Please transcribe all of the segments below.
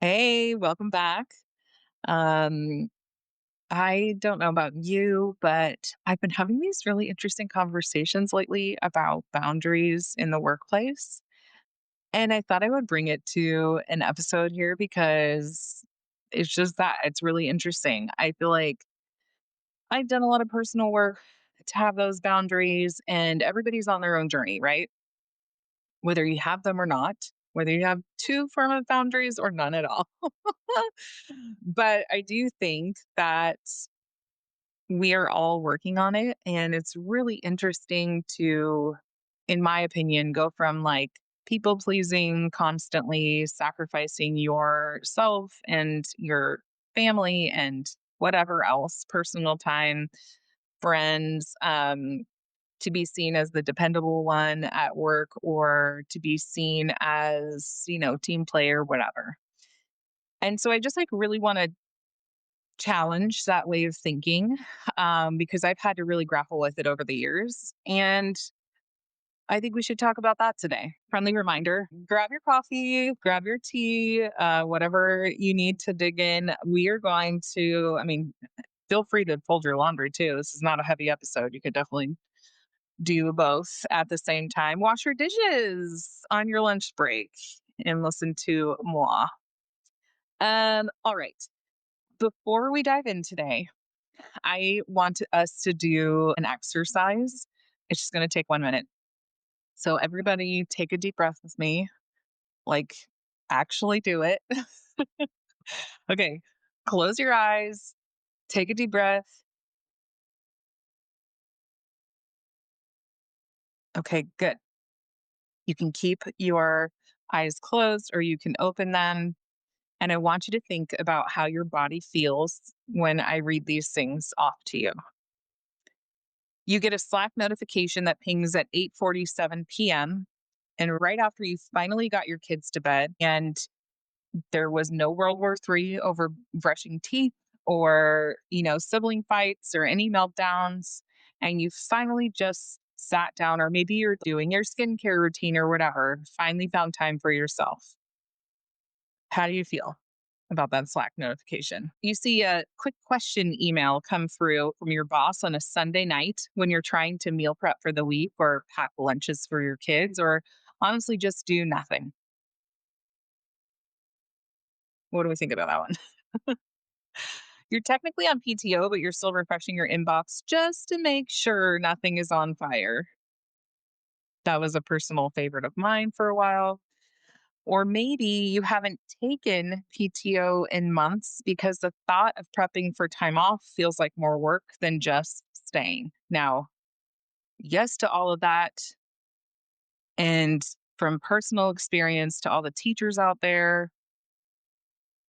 Hey, welcome back. Um, I don't know about you, but I've been having these really interesting conversations lately about boundaries in the workplace. And I thought I would bring it to an episode here because it's just that it's really interesting. I feel like I've done a lot of personal work to have those boundaries, and everybody's on their own journey, right? Whether you have them or not, whether you have too firm of boundaries or none at all. But I do think that we are all working on it. And it's really interesting to, in my opinion, go from like people pleasing, constantly sacrificing yourself and your family and whatever else, personal time, friends, to be seen as the dependable one at work or to be seen as, team player, whatever. And so I just like really want to challenge that way of thinking because I've had to really grapple with it over the years. And I think we should talk about that today. Friendly reminder, grab your coffee, grab your tea, whatever you need to dig in. We are going to, feel free to fold your laundry too. This is not a heavy episode. You could definitely do both at the same time. Wash your dishes on your lunch break and listen to moi. All right. Before we dive in today, I want us to do an exercise. It's just going to take 1 minute. So, everybody, take a deep breath with me. Like, actually do it. Okay. Close your eyes. Take a deep breath. Okay. Good. You can keep your eyes closed or you can open them. And I want you to think about how your body feels when I read these things off to you. You get a Slack notification that pings at 8:47 p.m. and right after you finally got your kids to bed and there was no World War III over brushing teeth or, sibling fights or any meltdowns and you finally just sat down or maybe you're doing your skincare routine or whatever, finally found time for yourself. How do you feel about that Slack notification? You see a quick question email come through from your boss on a Sunday night when you're trying to meal prep for the week or pack lunches for your kids or honestly just do nothing. What do we think about that one? You're technically on PTO, but you're still refreshing your inbox just to make sure nothing is on fire. That was a personal favorite of mine for a while. Or maybe you haven't taken PTO in months because the thought of prepping for time off feels like more work than just staying. Now, yes to all of that. And from personal experience to all the teachers out there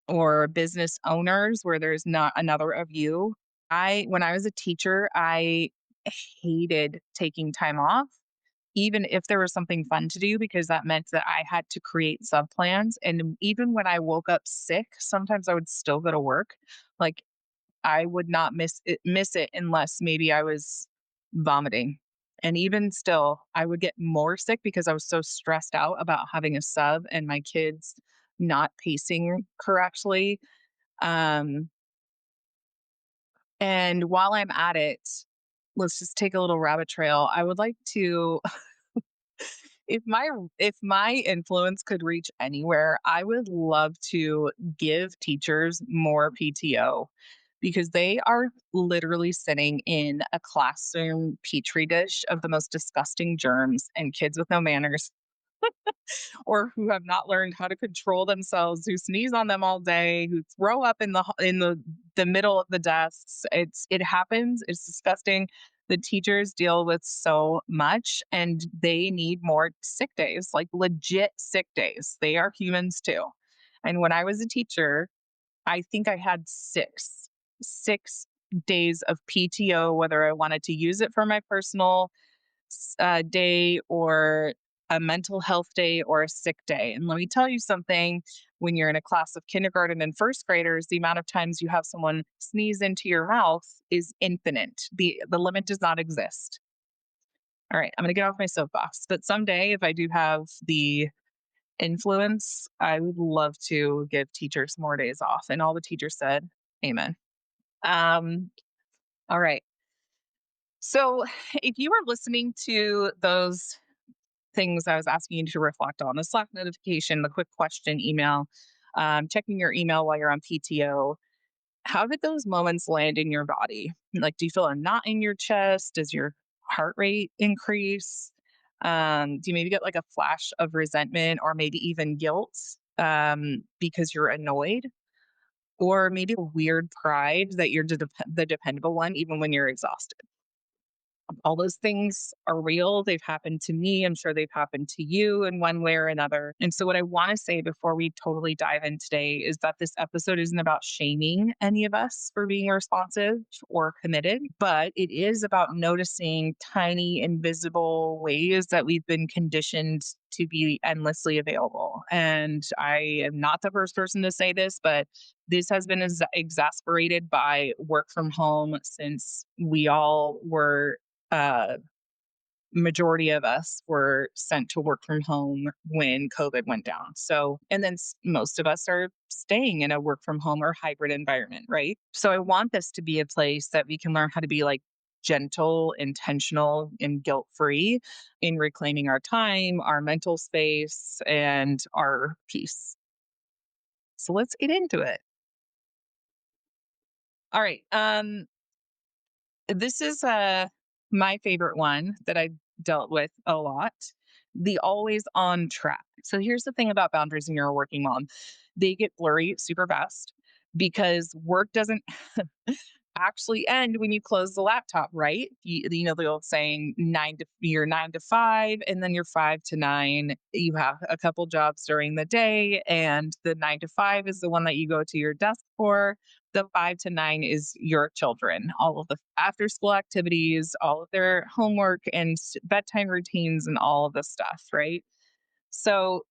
or business owners where there's not another of you, when I was a teacher, I hated taking time off even if there was something fun to do because that meant that I had to create sub plans. And even when I woke up sick, sometimes I would still go to work. Like I would not miss it unless maybe I was vomiting. And even still, I would get more sick because I was so stressed out about having a sub and my kids not pacing correctly. Um, and while I'm at it, let's just take a little rabbit trail. I would like to if my influence could reach anywhere, I would love to give teachers more PTO because they are literally sitting in a classroom petri dish of the most disgusting germs and kids with no manners or who have not learned how to control themselves, who sneeze on them all day, who throw up in the middle of the desks. It happens. It's disgusting. The teachers deal with so much and they need more sick days, like legit sick days. They are humans too. And when I was a teacher, I think I had six days of PTO, whether I wanted to use it for my personal day or a mental health day or a sick day. And let me tell you something, when you're in a class of kindergarten and first graders, the amount of times you have someone sneeze into your mouth is infinite. The limit does not exist. All right, I'm going to get off my soapbox. But someday, if I do have the influence, I would love to give teachers more days off. And all the teachers said, Amen. Um, all right. So if you were listening to those things I was asking you to reflect on, the Slack notification, the quick question email, checking your email while you're on PTO, how did those moments land in your body? Like, do you feel a knot in your chest? Does your heart rate increase? Do you maybe get like a flash of resentment or maybe even guilt because you're annoyed? Or maybe a weird pride that you're the dependable one, even when you're exhausted? All those things are real. They've happened to me. I'm sure they've happened to you in one way or another. And so, what I want to say before we totally dive in today is that this episode isn't about shaming any of us for being responsive or committed, but it is about noticing tiny, invisible ways that we've been conditioned to be endlessly available. And I am not the first person to say this, but this has been exasperated by work from home since we all were uh, majority of us were sent to work from home when COVID went down. So, and then most of us are staying in a work from home or hybrid environment, right? So, I want this to be a place that we can learn how to be like gentle, intentional, and guilt free in reclaiming our time, our mental space, and our peace. So, let's get into it. All right. This is my favorite one that I dealt with a lot, the always on track. So here's the thing about boundaries when you're a working mom. They get blurry super fast because work doesn't actually end when you close the laptop, right? You know the old saying, you're 9 to 5, and then you're 5 to 9. You have a couple jobs during the day, and the 9 to 5 is the one that you go to your desk for. The 5 to 9 is your children, all of the after school activities, all of their homework and bedtime routines, and all of the stuff, right? So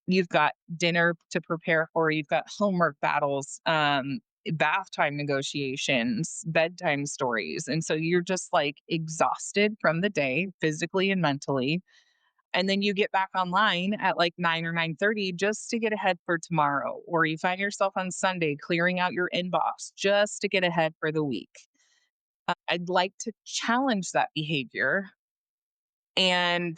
you've got dinner to prepare for, you've got homework battles, bath time negotiations, bedtime stories. And so you're just like exhausted from the day, physically and mentally. And then you get back online at like 9 or 9:30 just to get ahead for tomorrow. Or you find yourself on Sunday clearing out your inbox just to get ahead for the week. I'd like to challenge that behavior. And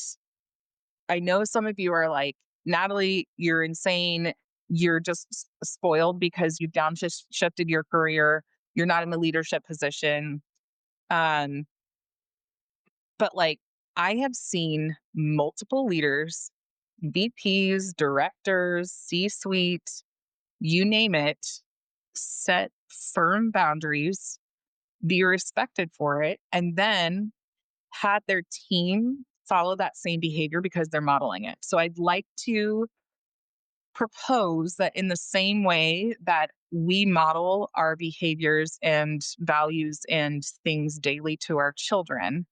I know some of you are like, Natalie, you're insane. You're just spoiled because you've downshifted your career. You're not in a leadership position. Um, but like, I have seen multiple leaders, VPs, directors, C suite, you name it, set firm boundaries, be respected for it, and then had their team follow that same behavior because they're modeling it. So I'd like to propose that in the same way that we model our behaviors and values and things daily to our children,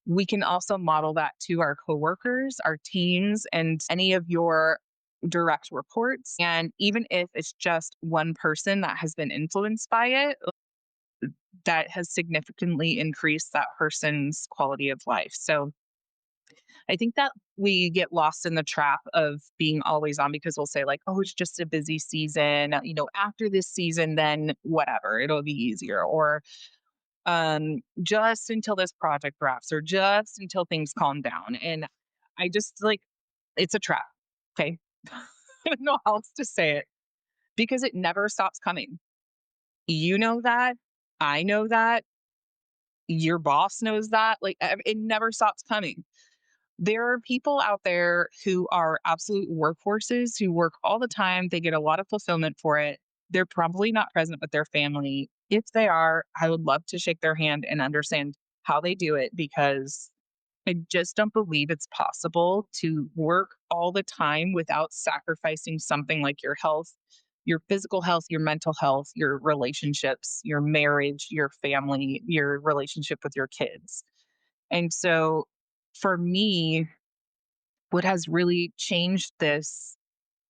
we can also model that to our coworkers, our teams, and any of your direct reports. And even if it's just one person that has been influenced by it, that has significantly increased that person's quality of life. So I think that we get lost in the trap of being always on because we'll say, like, oh, it's just a busy season. After this season, then whatever, it'll be easier. Or just until this project wraps, or just until things calm down. And I just like, it's a trap. Okay. I don't know how else to say it because it never stops coming. You know that. I know that. Your boss knows that. Like, it never stops coming. There are people out there who are absolute workhorses who work all the time. They get a lot of fulfillment for it. They're probably not present with their family. If they are, I would love to shake their hand and understand how they do it because I just don't believe it's possible to work all the time without sacrificing something like your health, your physical health, your mental health, your relationships, your marriage, your family, your relationship with your kids. And so for me, what has really changed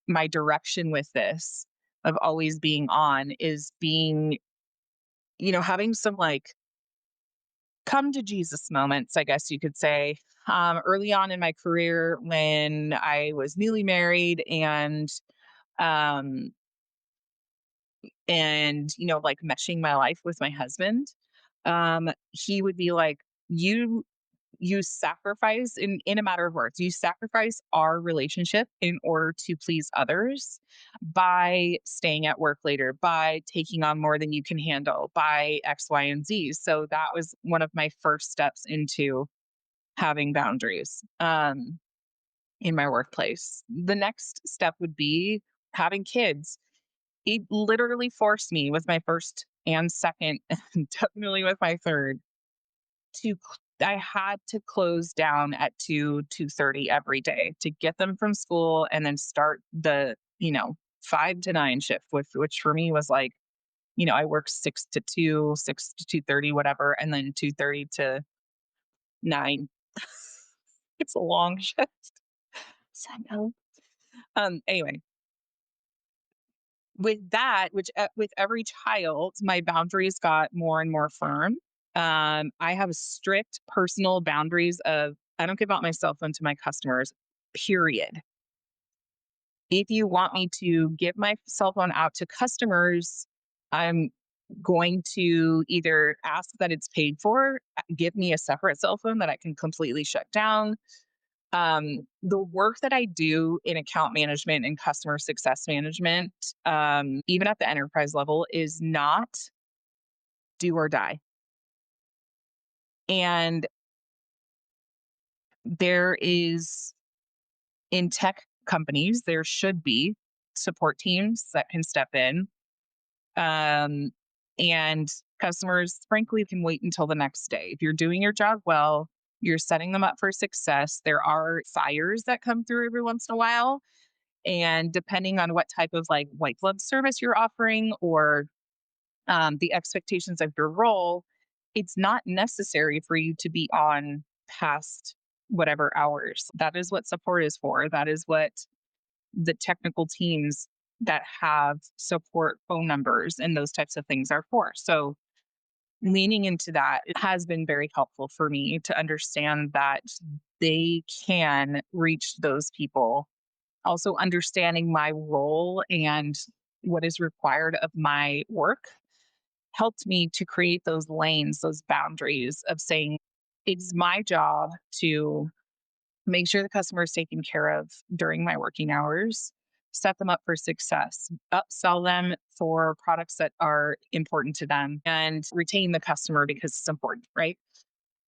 my direction with this of always being on is being, having some like come to Jesus moments, I guess you could say. early on in my career when I was newly married um like meshing my life with my husband. He would be like, you sacrifice in a matter of words, you sacrifice our relationship in order to please others by staying at work later, by taking on more than you can handle, by X, Y, and Z. So that was one of my first steps into having boundaries in my workplace. The next step would be having kids. It literally forced me with my first and second, and definitely with my third, I had to close down at 2:30 every day to get them from school and then start the, 5 to 9 shift, which for me was like, I work 6 to 2, 6 to 2:30, whatever, and then 2:30 to 9. It's a long shift. So, no. Anyway, with that, with every child, my boundaries got more and more firm. I have strict personal boundaries of I don't give out my cell phone to my customers, period. If you want me to give my cell phone out to customers, I'm going to either ask that it's paid for, give me a separate cell phone that I can completely shut down. The work that I do in account management and customer success management, even at the enterprise level, is not do or die. And there is in tech companies, there should be support teams that can step in. Um, and customers, frankly, can wait until the next day. If you're doing your job well, you're setting them up for success. There are fires that come through every once in a while. And depending on what type of like white glove service you're offering or the expectations of your role, it's not necessary for you to be on past whatever hours. That is what support is for. That is what the technical teams that have support phone numbers and those types of things are for. So, leaning into that, it has been very helpful for me to understand that they can reach those people. Also, understanding my role and what is required of my work helped me to create those lanes, those boundaries of saying, it's my job to make sure the customer is taken care of during my working hours, set them up for success, upsell them for products that are important to them, and retain the customer because it's important, right?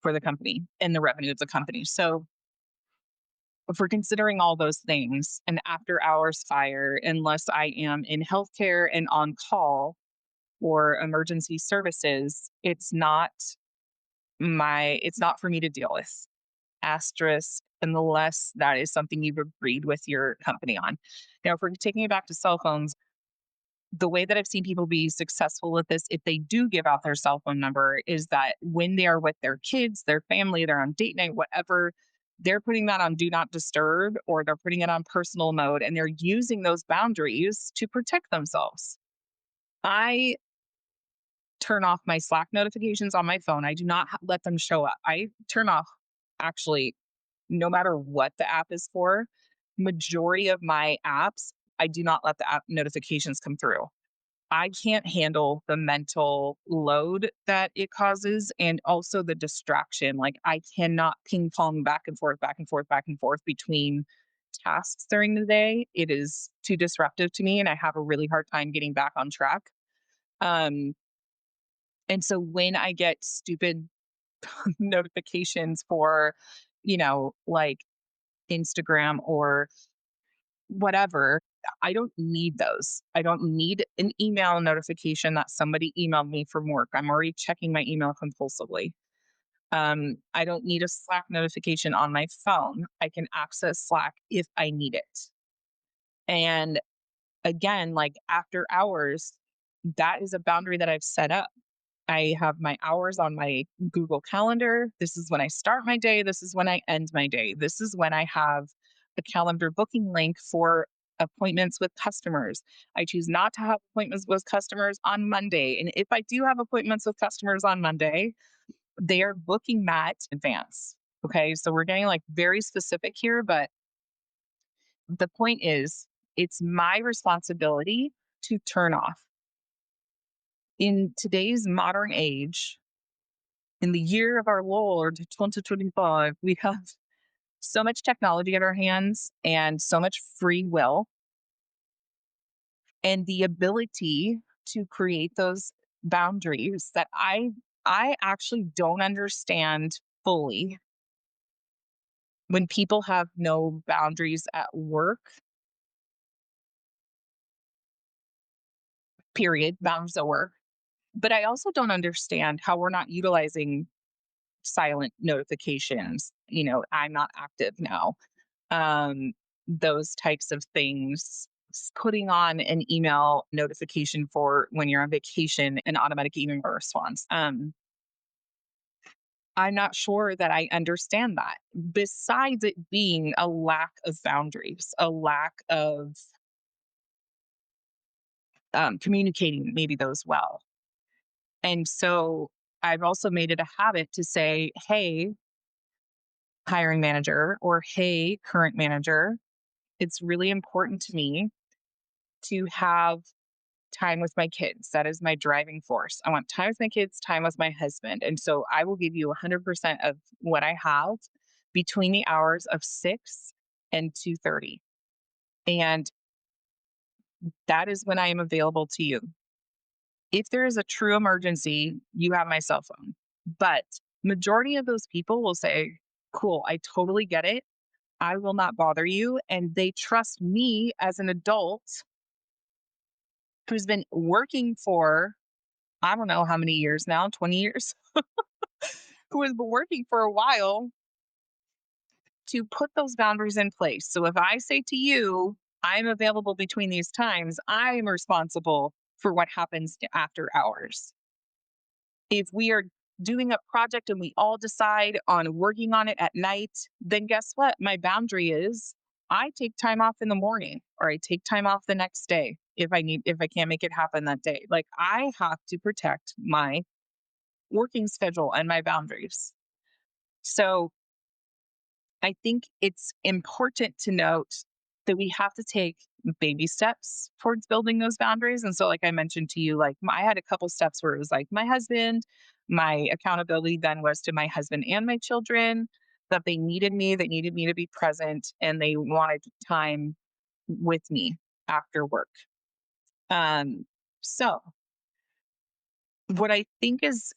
For the company and the revenue of the company. So, if we're considering all those things, an after hours fire, unless I am in healthcare and on call or emergency services, it's not for me to deal with. Asterisk, unless that is something you've agreed with your company on. Now, if we're taking it back to cell phones, the way that I've seen people be successful with this, if they do give out their cell phone number, is that when they are with their kids, their family, they're on date night, whatever, they're putting that on do not disturb or they're putting it on personal mode and they're using those boundaries to protect themselves. I turn off my Slack notifications on my phone. I do not let them show up. I turn off actually no matter what the app is for. Majority of my apps, I do not let the app notifications come through. I can't handle the mental load that it causes and also the distraction. Like I cannot ping pong back and forth, back and forth, back and forth between tasks during the day. It is too disruptive to me and I have a really hard time getting back on track. Um, and so when I get stupid notifications for, like Instagram or whatever, I don't need those. I don't need an email notification that somebody emailed me from work. I'm already checking my email compulsively. I don't need a Slack notification on my phone. I can access Slack if I need it. And again, like after hours, that is a boundary that I've set up. I have my hours on my Google Calendar. This is when I start my day. This is when I end my day. This is when I have a calendar booking link for appointments with customers. I choose not to have appointments with customers on Monday. And if I do have appointments with customers on Monday, they are booking that in advance. Okay. So we're getting like very specific here, but the point is it's my responsibility to turn off. In today's modern age, in the year of our Lord 2025, we have so much technology at our hands and so much free will and the ability to create those boundaries that I actually don't understand fully when people have no boundaries at work, period, boundaries at work. But I also don't understand how we're not utilizing silent notifications. I'm not active now. Um, those types of things. Putting on an email notification for when you're on vacation, an automatic email response. I'm not sure that I understand that. Besides it being a lack of boundaries, a lack of communicating maybe those well. And so I've also made it a habit to say, hey, hiring manager, or hey, current manager, it's really important to me to have time with my kids. That is my driving force. I want time with my kids, time with my husband. And so I will give you 100% of what I have between the hours of 6 and 2:30. And that is when I am available to you. If there is a true emergency, you have my cell phone. But majority of those people will say, "Cool, I totally get it. I will not bother you." And they trust me as an adult who's been working for I don't know how many years now, 20 years, who has been working for a while to put those boundaries in place. So if I say to you, I'm available between these times, I'm responsible for what happens after hours. If we are doing a project and we all decide on working on it at night, then guess what? My boundary is I take time off in the morning or I take time off the next day if I can't make it happen that day. Like I have to protect my working schedule and my boundaries. So I think it's important to note that we have to take baby steps towards building those boundaries. And so, like I mentioned to you, like I had a couple steps where it was like my husband, my accountability then was to my husband and my children that they needed me to be present, and they wanted time with me after work. Um, so what I think is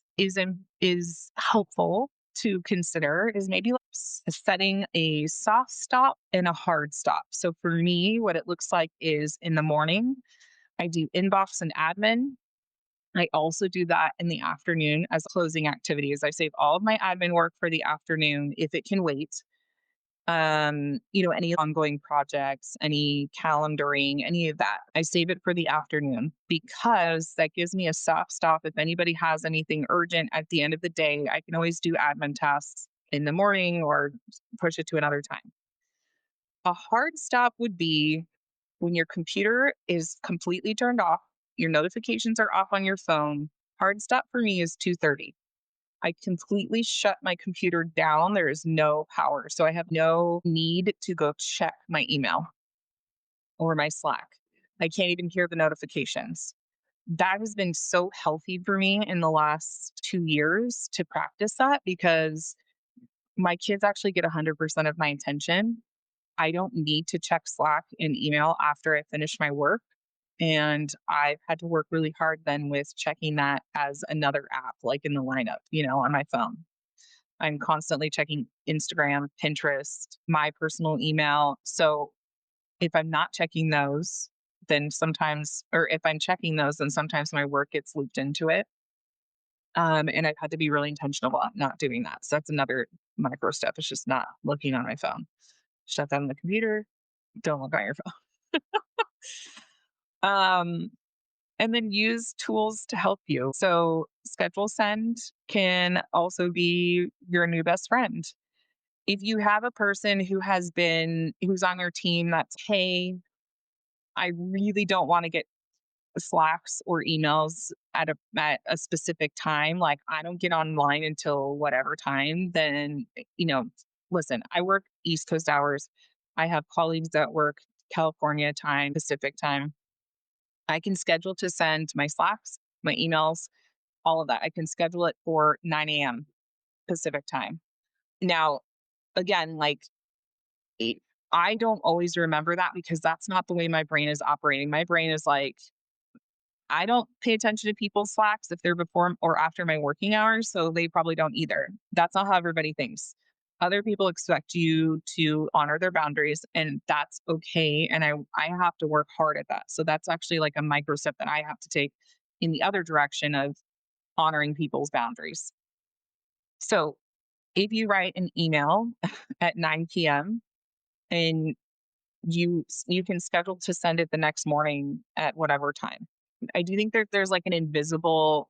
helpful to consider is maybe like setting a soft stop and a hard stop. So for me, what it looks like is in the morning, I do inbox and admin. I also do that in the afternoon as closing activities. I save all of my admin work for the afternoon if it can wait. Any ongoing projects, any calendaring, any of that. I save it for the afternoon because that gives me a soft stop. If anybody has anything urgent at the end of the day, I can always do admin tasks in the morning or push it to another time. A hard stop would be when your computer is completely turned off, your notifications are off on your phone. Hard stop for me is 2:30. I completely shut my computer down. There is no power. So I have no need to go check my email or my Slack. I can't even hear the notifications. That has been so healthy for me in the last 2 years to practice that because my kids actually get 100% of my attention. I don't need to check Slack and email after I finish my work. And I've had to work really hard then with checking that as another app, like in the lineup, on my phone. I'm constantly checking Instagram, Pinterest, my personal email. So if I'm not checking those, then sometimes, or if I'm checking those, then sometimes my work gets looped into it. And I've had to be really intentional about not doing that. So that's another micro step. It's just not looking on my phone. Shut down the computer. Don't look on your phone. Um, and then use tools to help you. So schedule send can also be your new best friend. If you have a person who's on your team that's, hey, I really don't want to get Slacks or emails at a specific time, like, I don't get online until whatever time, then, listen, I work East Coast hours. I have colleagues that work California time, Pacific time. I can schedule to send my Slacks, my emails, all of that. I can schedule it for 9 AM Pacific time. Now, again, like, it I don't always remember that because that's not the way my brain is operating. My brain is like, I don't pay attention to people's Slacks if they're before or after my working hours, so they probably don't either. That's not how everybody thinks. Other people expect you to honor their boundaries, and that's okay. And I have to work hard at that. So that's actually like a micro step that I have to take in the other direction of honoring people's boundaries. So if you write an email at 9 p.m. and you can schedule to send it the next morning at whatever time. I do think there's like an invisible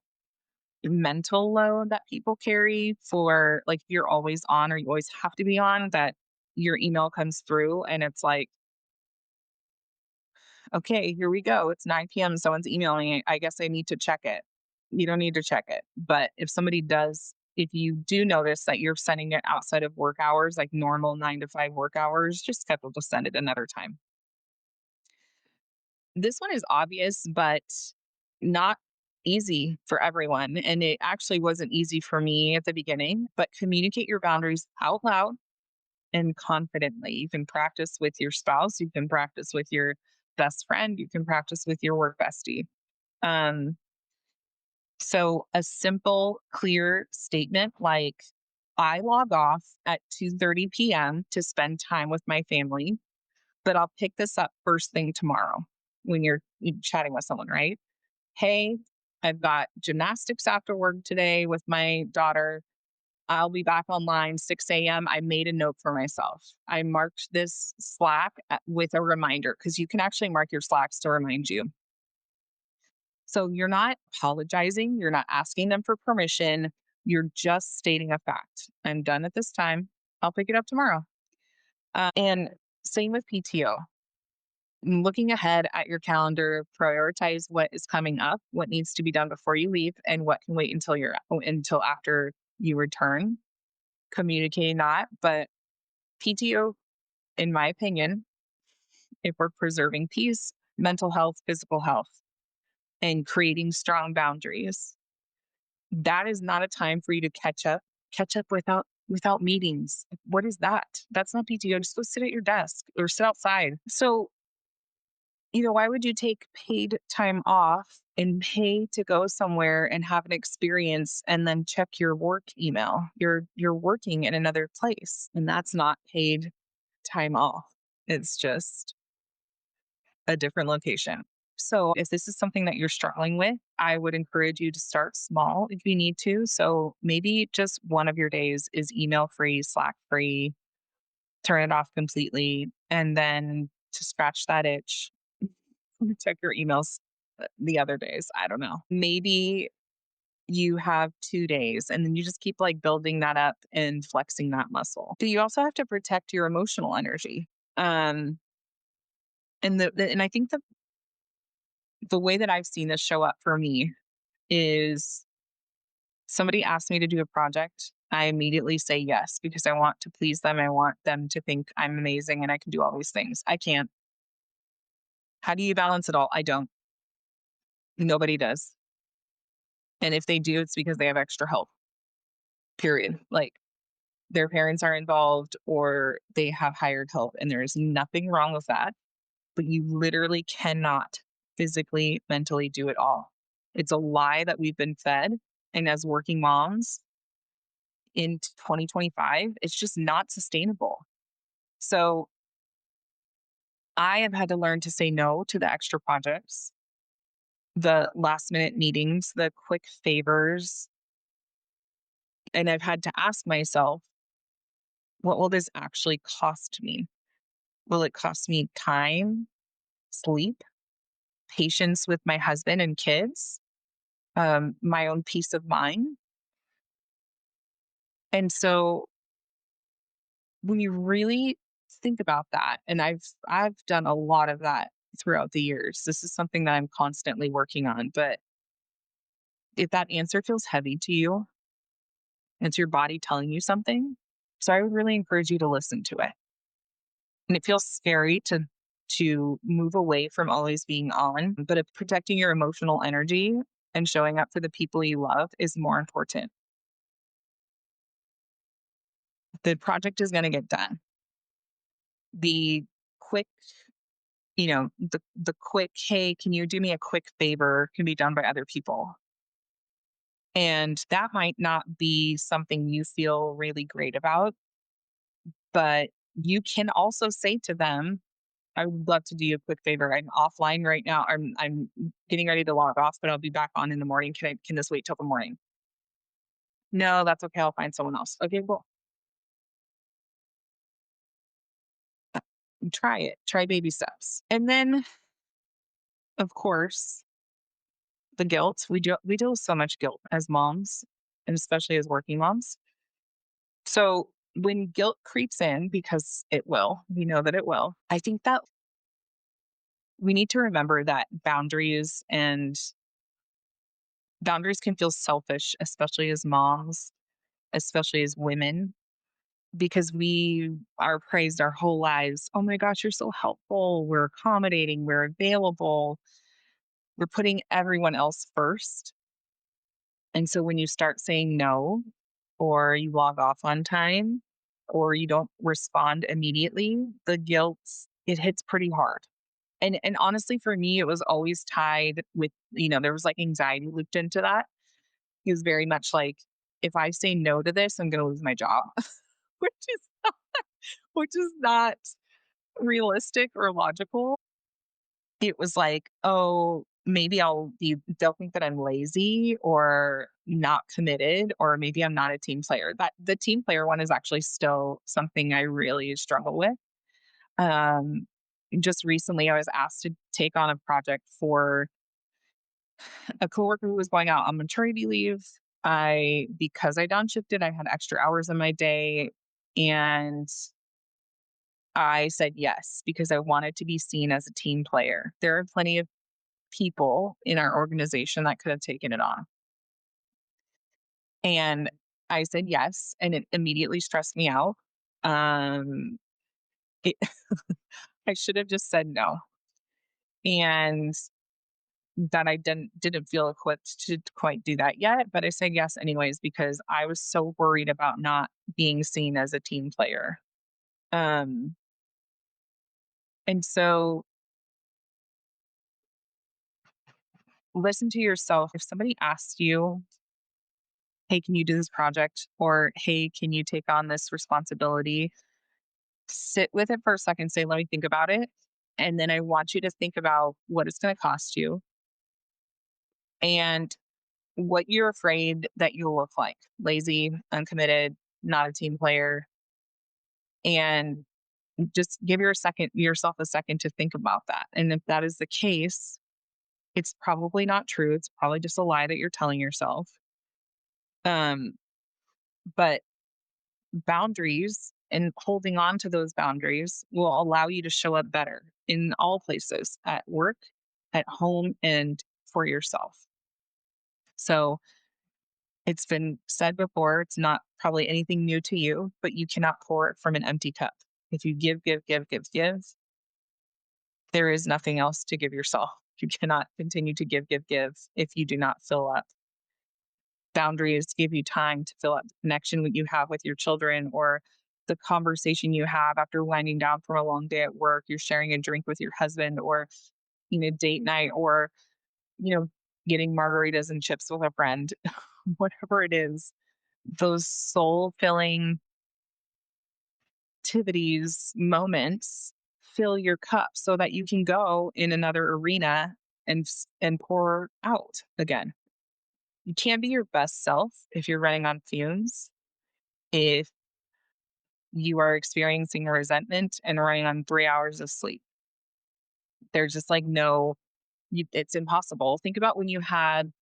mental load that people carry for, like, if you're always on or you always have to be on, that your email comes through and it's like, okay, here we go. It's 9 p.m. Someone's emailing. I guess I need to check it. You don't need to check it. But if you do notice that you're sending it outside of work hours, like normal 9 to 5 work hours, just schedule to send it another time. This one is obvious, but not easy for everyone. And it actually wasn't easy for me at the beginning, but communicate your boundaries out loud and confidently. You can practice with your spouse, you can practice with your best friend, you can practice with your work bestie. Um, so a simple, clear statement like, I log off at 2:30 p.m. to spend time with my family, but I'll pick this up first thing tomorrow when you're chatting with someone, right? Hey, I've got gymnastics after work today with my daughter. I'll be back online 6 a.m. I made a note for myself. I marked this Slack with a reminder because you can actually mark your Slacks to remind you. So you're not apologizing, you're not asking them for permission. You're just stating a fact. I'm done at this time. I'll pick it up tomorrow. And same with PTO. Looking ahead at your calendar, prioritize what is coming up, what needs to be done before you leave, and what can wait until after you return. Communicating that, but PTO, in my opinion, if we're preserving peace, mental health, physical health, and creating strong boundaries, that is not a time for you to catch up without meetings. What is that? That's not PTO. Just go sit at your desk or sit outside. So, why would you take paid time off and pay to go somewhere and have an experience and then check your work email? You're working in another place, and that's not paid time off. It's just a different location. So, if this is something that you're struggling with, I would encourage you to start small if you need to. So, maybe just one of your days is email free, Slack free, turn it off completely, and then to scratch that itch, check your emails the other days. I don't know. Maybe you have 2 days and then you just keep like building that up and flexing that muscle. But you also have to protect your emotional energy. Um, and I think the way that I've seen this show up for me is somebody asks me to do a project. I immediately say yes because I want to please them. I want them to think I'm amazing and I can do all these things. I can't. How do you balance it all? I don't. Nobody does. And if they do, it's because they have extra help, period. Like their parents are involved or they have hired help, and there is nothing wrong with that. But you literally cannot physically, mentally do it all. It's a lie that we've been fed. And as working moms in 2025, it's just not sustainable. So I have had to learn to say no to the extra projects, the last minute meetings, the quick favors. And I've had to ask myself, what will this actually cost me? Will it cost me time, sleep, patience with my husband and kids, my own peace of mind? And so when you really think about that, and I've done a lot of that throughout the years. This is something that I'm constantly working on. But if that answer feels heavy to you, it's your body telling you something. So I would really encourage you to listen to it. And it feels scary to move away from always being on, but if protecting your emotional energy and showing up for the people you love is more important. The project is going to get done. The quick, the quick, hey, can you do me a quick favor can be done by other people. And that might not be something you feel really great about, but you can also say to them, I would love to do you a quick favor. I'm offline right now. I'm getting ready to log off, but I'll be back on in the morning. Can this wait till the morning? No, that's okay. I'll find someone else. Okay, cool. Try it. Try baby steps. And then of course, the guilt. We deal with so much guilt as moms, and especially as working moms. So when guilt creeps in, because it will, we know that it will, I think that we need to remember that boundaries can feel selfish, especially as moms, especially as women, because we are praised our whole lives. Oh my gosh, you're so helpful. We're accommodating. We're available. We're putting everyone else first. And so when you start saying no, or you log off on time, or you don't respond immediately, the guilt, it hits pretty hard. And honestly, for me, it was always tied with, there was like anxiety looped into that. It was very much like, if I say no to this, I'm going to lose my job, which is which is not realistic or logical. It was like, oh, maybe they'll think that I'm lazy or not committed, or maybe I'm not a team player. That the team player one is actually still something I really struggle with. Um, just recently, I was asked to take on a project for a coworker who was going out on maternity leave. Because I downshifted, I had extra hours in my day, and I said yes because I wanted to be seen as a team player. There are plenty of people in our organization that could have taken it on. And I said yes, and it immediately stressed me out. Um, it, I should have just said no, and that I didn't feel equipped to quite do that yet. But I said yes anyways because I was so worried about not being seen as a team player. Um, and so listen to yourself. If somebody asks you, "Hey, can you do this project?" or "Hey, can you take on this responsibility?" Sit with it for a second, say, "Let me think about it." And then I want you to think about what it's going to cost you and what you're afraid that you'll look like: lazy, uncommitted, not a team player. And just give yourself a second to think about that. And if that is the case, it's probably not true. It's probably just a lie that you're telling yourself. Um, but boundaries and holding on to those boundaries will allow you to show up better in all places, at work, at home, and for yourself. So it's been said before, it's not probably anything new to you, but you cannot pour it from an empty cup. If you give, give, give, give, give, there is nothing else to give yourself. You cannot continue to give, give, give if you do not fill up. Boundaries give you time to fill up the connection that you have with your children, or the conversation you have after winding down from a long day at work. You're sharing a drink with your husband, or date night, or you know getting margaritas and chips with a friend. Whatever it is, those soul filling activities, moments, fill your cup so that you can go in another arena and pour out again. You can't be your best self if you're running on fumes, if you are experiencing resentment and running on 3 hours of sleep. There's just like no, it's impossible. Think about when you had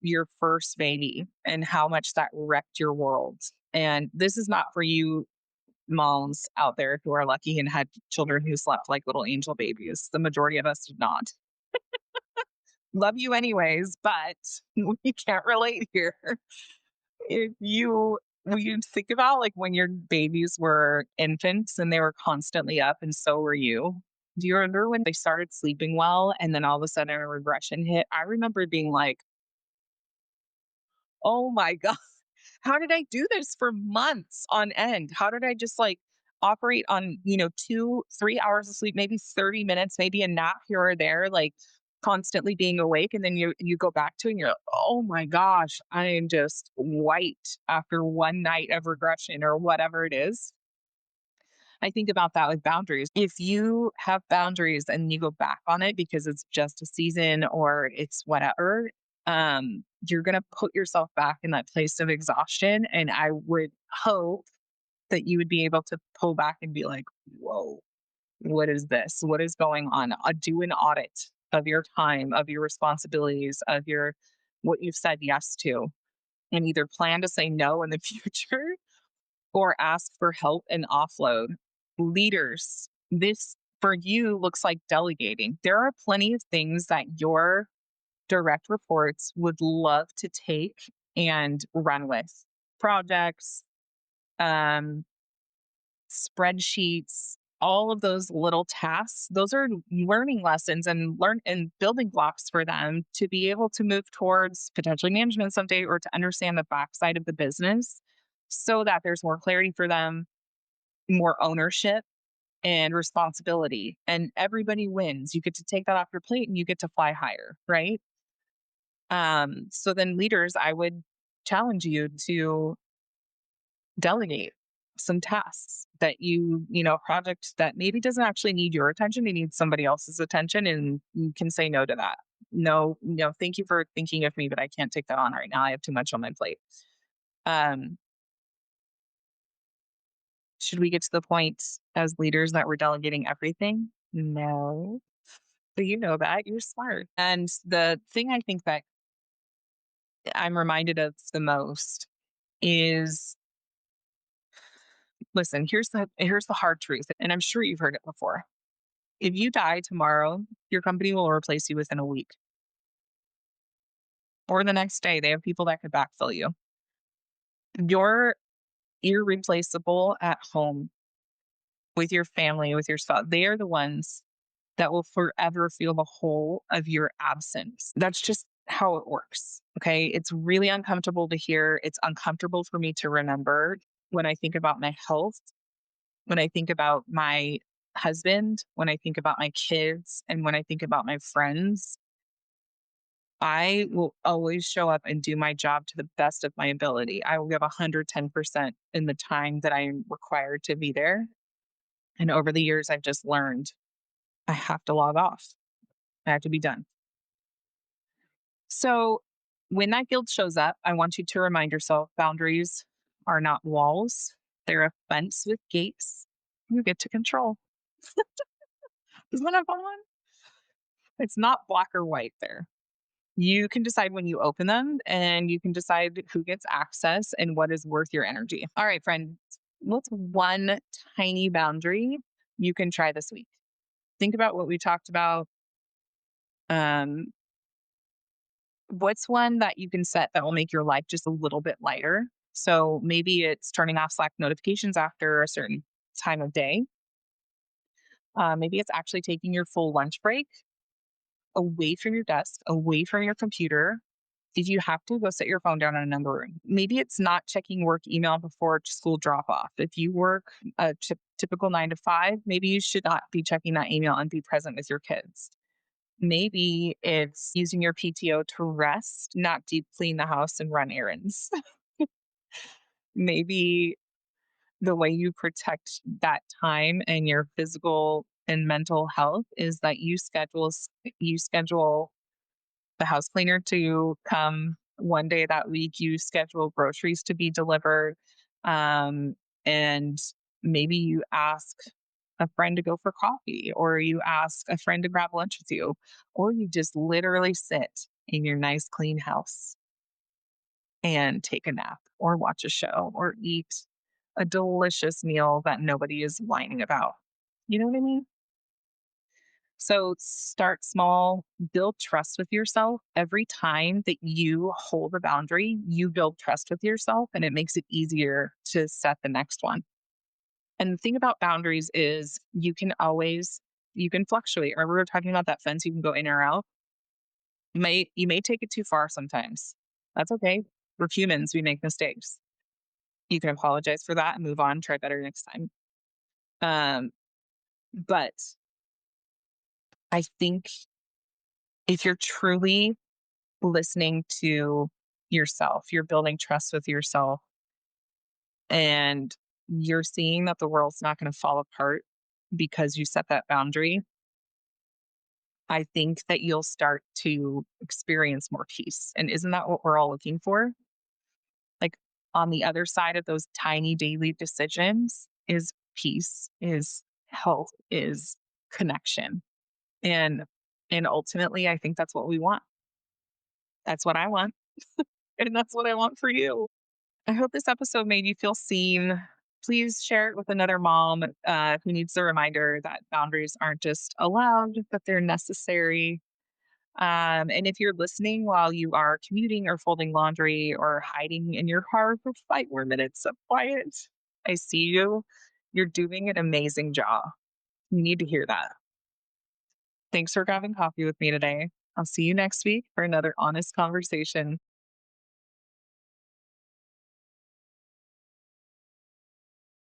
your first baby and how much that wrecked your world. And this is not for you moms out there who are lucky and had children who slept like little angel babies. The majority of us did not. Love you anyways, but we can't relate here. If you When you think about, like, when your babies were infants and they were constantly up and so were you, do you remember when they started sleeping well and then all of a sudden a regression hit? I remember being like, "Oh my god, how did I do this for months on end? How did I just, like, operate on, 2, 3 hours of sleep, maybe 30 minutes, maybe a nap here or there, like, constantly being awake, and then you go back to it and you're like, 'Oh my gosh, I am just wiped after one night of regression,' or whatever it is." I think about that with boundaries. If you have boundaries and you go back on it because it's just a season or it's whatever, you're going to put yourself back in that place of exhaustion. And I would hope that you would be able to pull back and be like, whoa, what is this? What is going on? Do an audit of your time, of your responsibilities, of your what you've said yes to, and either plan to say no in the future or ask for help and offload. Leaders, this for you looks like delegating. There are plenty of things that your direct reports would love to take and run with. Projects, um, spreadsheets, all of those little tasks, those are learning lessons and learn and building blocks for them to be able to move towards potentially management someday or to understand the backside of the business so that there's more clarity for them, more ownership and responsibility, and everybody wins. You get to take that off your plate and you get to fly higher, right? So then leaders, I would challenge you to delegate some tasks that project that maybe doesn't actually need your attention, it needs somebody else's attention, and you can say no to that. No, no, thank you for thinking of me, but I can't take that on right now. I have too much on my plate. Um, should we get to the point as leaders that we're delegating everything? No. So you know that, you're smart. And the thing I think that I'm reminded of the most is, listen, here's the hard truth, and I'm sure you've heard it before. If you die tomorrow, your company will replace you within a week or the next day. They have people that could backfill you. You're irreplaceable at home with your family, with your spouse. They are the ones that will forever feel the whole of your absence. That's just how it works. Okay. It's really uncomfortable to hear. It's uncomfortable for me to remember when I think about my health, when I think about my husband, when I think about my kids, and when I think about my friends. I will always show up and do my job to the best of my ability. I will give 110% in the time that I am required to be there. And over the years, I've just learned I have to log off. I have to be done. So when that guilt shows up, I want you to remind yourself boundaries are not walls, they're a fence with gates you get to control. Isn't that fun? It's not black or white there. You can decide when you open them and you can decide who gets access and what is worth your energy. All right, friend, what's one tiny boundary you can try this week? Think about what we talked about. Um, what's one that you can set that will make your life just a little bit lighter? So maybe it's turning off Slack notifications after a certain time of day. Maybe it's actually taking your full lunch break away from your desk, away from your computer. If you have to, go set your phone down in another room. Maybe it's not checking work email before school drop off. If you work a typical 9 to 5, maybe you should not be checking that email and be present with your kids. Maybe it's using your PTO to rest, not deep clean the house and run errands. Maybe the way you protect that time and your physical and mental health is that you schedule the house cleaner to come one day that week. You schedule groceries to be delivered. And maybe you ask a friend to go for coffee, or you ask a friend to grab lunch with you, or you just literally sit in your nice, clean house and take a nap or watch a show or eat a delicious meal that nobody is whining about. You know what I mean? So start small, build trust with yourself. Every time that you hold a boundary, you build trust with yourself and it makes it easier to set the next one. And the thing about boundaries is you can fluctuate. Remember we were talking about that fence, you can go in or out. You may take it too far sometimes. That's okay. We're humans, we make mistakes. You can apologize for that and move on, try better next time. Um, but I think if you're truly listening to yourself, you're building trust with yourself, and you're seeing that the world's not going to fall apart because you set that boundary, I think that you'll start to experience more peace. And isn't that what we're all looking for? Like on the other side of those tiny daily decisions is peace, is health, is connection. And and ultimately I think that's what we want. That's what I want. And that's what I want for you. I hope this episode made you feel seen. Please share it with another mom who needs the reminder that boundaries aren't just allowed, but they're necessary. And if you're listening while you are commuting or folding laundry or hiding in your car for 5 more minutes of quiet, I see you. You're doing an amazing job. You need to hear that. Thanks for grabbing coffee with me today. I'll see you next week for another honest conversation.